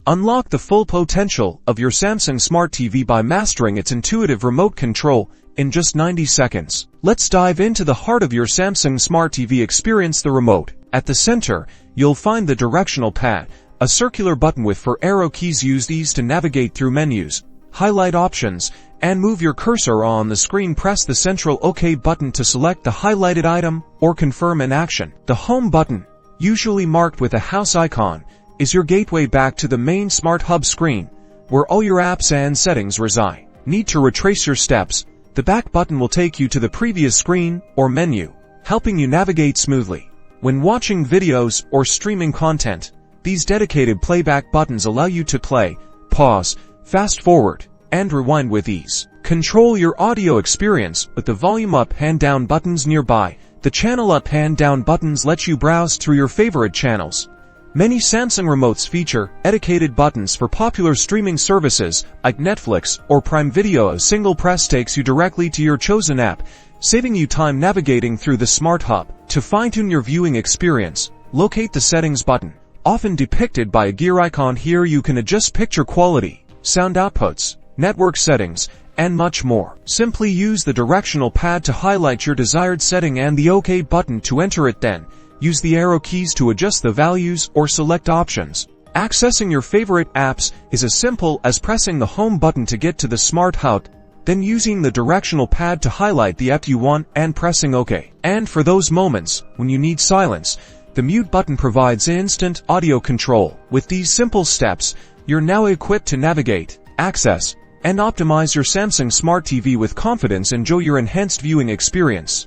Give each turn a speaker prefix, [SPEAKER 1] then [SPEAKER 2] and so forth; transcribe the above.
[SPEAKER 1] Unlock the full potential of your Samsung Smart TV by mastering its intuitive remote control in just 90 seconds. Let's dive into the heart of your Samsung Smart TV experience, the remote. At the center, you'll find the directional pad, a circular button with 4 arrow keys used ease to navigate through menus, highlight options, and move your cursor on the screen. Press the central OK button to select the highlighted item or confirm an action. The home button, usually marked with a house icon, is your gateway back to the main Smart Hub screen, where all your apps and settings reside. Need to retrace your steps? The back button will take you to the previous screen or menu, helping you navigate smoothly. When watching videos or streaming content, these dedicated playback buttons allow you to play, pause, fast forward, and rewind with ease. Control your audio experience with the volume up and down buttons nearby. The channel up and down buttons let you browse through your favorite channels. Many Samsung remotes feature dedicated buttons for popular streaming services like Netflix or Prime Video. A single press takes you directly to your chosen app, saving you time navigating through the Smart Hub. To fine-tune your viewing experience, locate the settings button, often depicted by a gear icon. Here you can adjust picture quality, sound outputs, network settings, and much more. Simply use the directional pad to highlight your desired setting and the OK button to enter it. Then, use the arrow keys to adjust the values or select options. Accessing your favorite apps is as simple as pressing the home button to get to the Smart Hub, then using the directional pad to highlight the app you want and pressing OK. And for those moments when you need silence, the mute button provides instant audio control. With these simple steps, you're now equipped to navigate, access, and optimize your Samsung Smart TV with confidence. Enjoy your enhanced viewing experience.